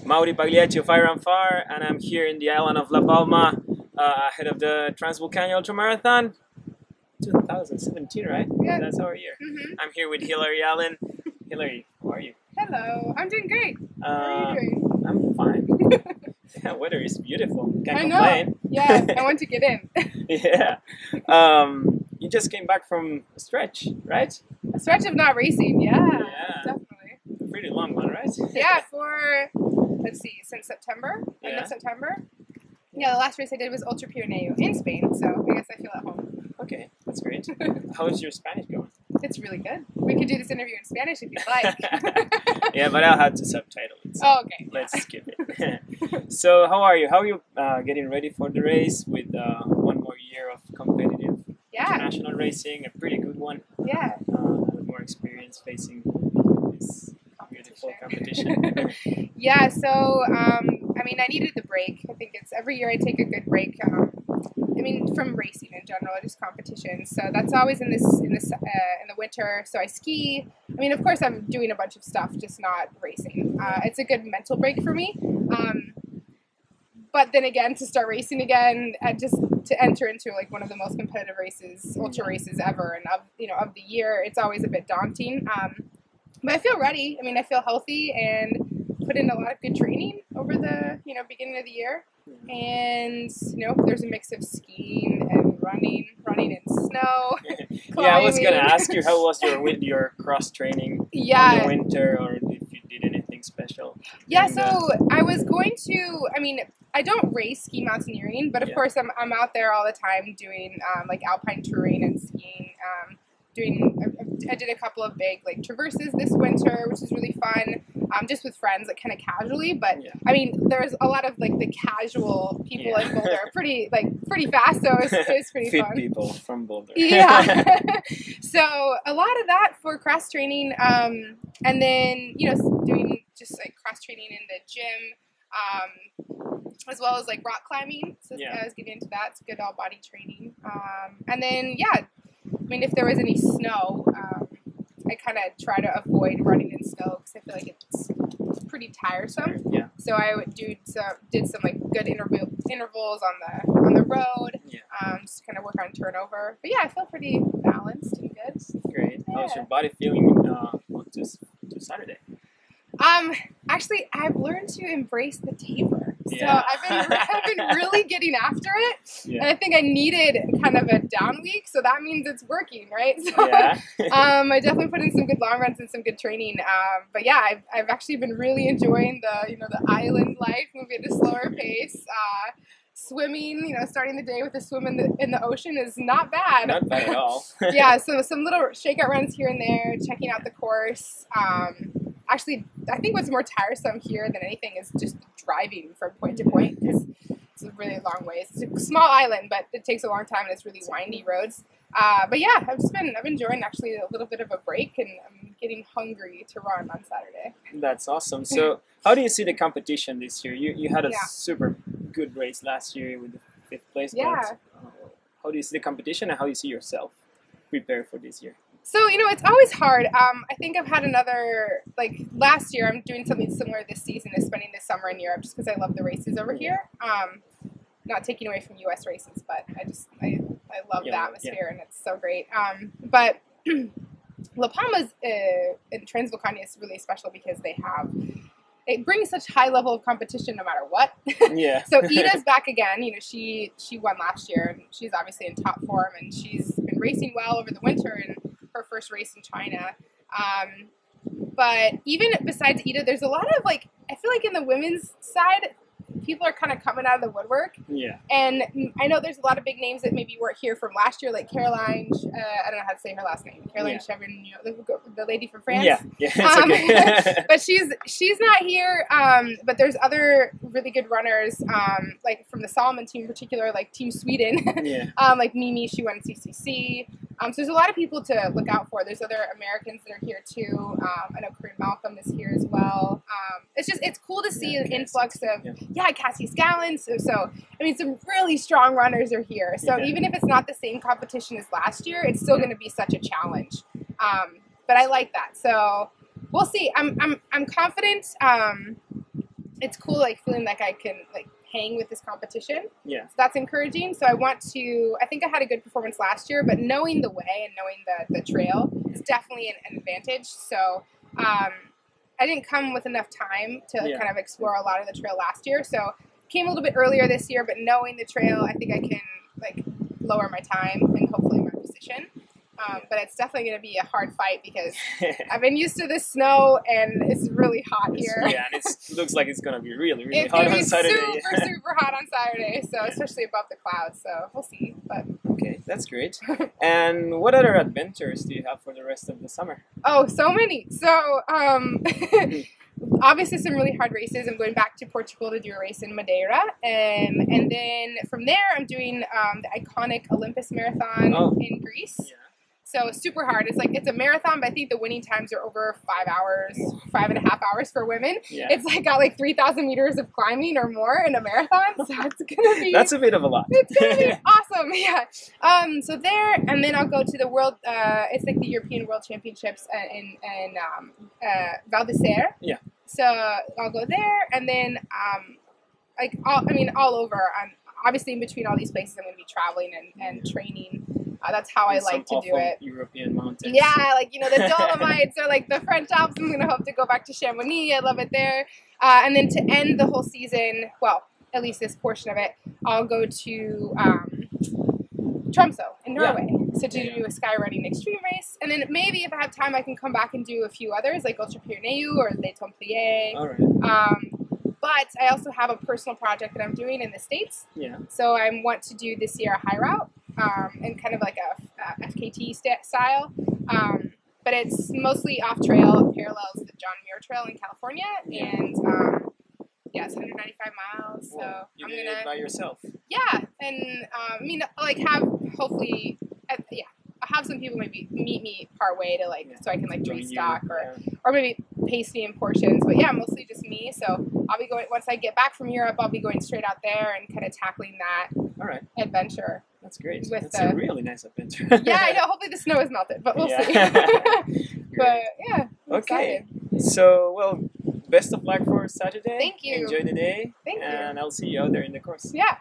Mauri Pagliacci of Iron Far, and I'm here in the island of La Palma, ahead of the Transvulcania Ultramarathon 2017, right? Yeah. That's our year. I'm here with Hillary Allen. Hillary, how are you? Hello, I'm doing great. How are you doing? I'm fine. Yeah, weather is beautiful. Can't I complain. know. Yeah, I want to get in. Yeah. You just came back from a stretch, right? A stretch of not racing, yeah. Definitely. Pretty long one, right? Yeah, for, let's see, since September, end of September. Yeah, the last race I did was Ultra Pyreneo in Spain, so I guess I feel at home. Okay, that's great. How is your Spanish going? It's really good. We could do this interview in Spanish if you'd like. Yeah, but I'll have to subtitle it. So okay. Let's skip it. So, how are you? How are you getting ready for the race with one more year of competitive international racing? A pretty good one. Yeah. More experience facing this beautiful competition. Yeah, so, I mean, I needed the break. I think it's every year I take a good break. I mean, from racing in general, just competition. So that's always in the winter. So I ski. I mean, of course, I'm doing a bunch of stuff, just not racing. It's a good mental break for me. But then again, to start racing again, just to enter into like one of the most competitive races, ultra races ever, and of the year, it's always a bit daunting. But I feel ready. I mean, I feel healthy and put in a lot of good training over the beginning of the year. And there's a mix of skiing and running in snow. Yeah, I was gonna ask you, how was your cross training in the winter, or if you did anything special? Yeah, so I was going to. I mean, I don't race ski mountaineering, but of course I'm out there all the time doing like alpine touring and skiing. I did a couple of big like traverses this winter, which is really fun. Just with friends, like kind of casually. But I mean, there's a lot of like the casual people in Boulder, pretty fast. So it's pretty Fit fun. people from Boulder. Yeah. So a lot of that for cross training, and then doing just like cross training in the gym, as well as like rock climbing. So I was getting into that. It's good all body training. And then I mean, if there was any snow, I kind of try to avoid running in snow because I feel like it's pretty tiresome. Yeah. So I would did some like good intervals on the road. Yeah. Just to kind of work on turnover. But yeah, I feel pretty balanced and good. Great. Yeah. How's your body feeling to Saturday? Actually, I've learned to embrace the taper. So I've been really getting after it, and I think I needed kind of a down week, so that means it's working, right? So, I definitely put in some good long runs and some good training. But yeah, I've actually been really enjoying the island life, moving at a slower pace. Swimming, starting the day with a swim in the ocean is not bad. Not bad at all. Yeah, so some little shakeout runs here and there, checking out the course. Actually, I think what's more tiresome here than anything is just driving from point to point, because it's a really long way. It's a small island, but it takes a long time, and it's really windy roads. But yeah, I've enjoying actually a little bit of a break, and I'm getting hungry to run on Saturday. That's awesome. So how do you see the competition this year? You had a super good race last year with the 5th place. Yeah. But how do you see the competition, and how do you see yourself prepare for this year? So, it's always hard. I think I've had another, like last year, I'm doing something similar this season, is spending this summer in Europe just because I love the races over here. Not taking away from U.S. races, but I love the atmosphere and it's so great. But La Palma's in Transvulcania is really special because it brings such high level of competition no matter what. Yeah. So Ida's back again. She won last year, and she's obviously in top form, and she's been racing well over the winter in her first race in China. But even besides Ida, there's a lot of I feel like in the women's side, people are kind of coming out of the woodwork. Yeah. And I know there's a lot of big names that maybe weren't here from last year, like Caroline, I don't know how to say her last name, Caroline Chevron, the lady from France. Yeah, it's okay. But she's not here. But there's other really good runners, like from the Solomon team in particular, like Team Sweden. Like Mimi, she won CCC. So there's a lot of people to look out for. There's other Americans that are here too. I know Corinne Malcolm is here as well. It's cool to see an influx of Cassie Scallon. So I mean, some really strong runners are here. So even if it's not the same competition as last year, it's still going to be such a challenge. But I like that. So we'll see. I'm confident. it's cool, like feeling like I can like hang with this competition. Yeah. So that's encouraging. So I think I had a good performance last year, but knowing the way and knowing the trail is definitely an advantage. So I didn't come with enough time to kind of explore a lot of the trail last year. So came a little bit earlier this year, but knowing the trail, I think I can like lower my time and hopefully my position. But it's definitely going to be a hard fight because I've been used to the snow and it's really hot here. Yeah, and it looks like it's going to be really, really hot on Saturday. It's super, super hot on Saturday, so especially above the clouds. So we'll see. But okay, that's great. And what other adventures do you have for the rest of the summer? Oh, so many. So obviously some really hard races. I'm going back to Portugal to do a race in Madeira, and then from there I'm doing the iconic Olympus Marathon in Greece. Yeah. So super hard. It's a marathon, but I think the winning times are over 5 hours, 5.5 hours for women. Yeah. It's like got like 3,000 meters of climbing or more in a marathon. So it's gonna be that's a bit of a lot. It's gonna be awesome. Yeah. So there, and then I'll go to the world. It's like the European World Championships in Val d'Isère. Yeah. So I'll go there, and then all over. Obviously in between all these places, I'm going to be traveling and training. That's how I like to do it. European mountains. Yeah, like, the Dolomites or like the French Alps. I'm going to hope to go back to Chamonix. I love it there. And then to end the whole season, well, at least this portion of it, I'll go to Tromsø in Norway. Yeah. So to do a skyrunning extreme race. And then maybe if I have time, I can come back and do a few others like Ultra Pyrénées or Les Templiers. All right. But I also have a personal project that I'm doing in the States. Yeah. So I want to do this year a high route. And kind of like a FKT style, but it's mostly off trail. It parallels the John Muir Trail in California, and it's 195 miles. So I'm gonna do it by yourself. Yeah, and have hopefully, I'll have some people maybe meet me part way to so I can restock or maybe pace me in portions. But yeah, mostly just me. So I'll be going once I get back from Europe. I'll be going straight out there and kind of tackling that adventure. That's great. That's a really nice adventure. Yeah, I know. Hopefully the snow is melted, but we'll see. But yeah, I'm excited. So, well, best of luck for Saturday. Thank you. Enjoy the day. Thank you. And I'll see you out there in the course. Yeah.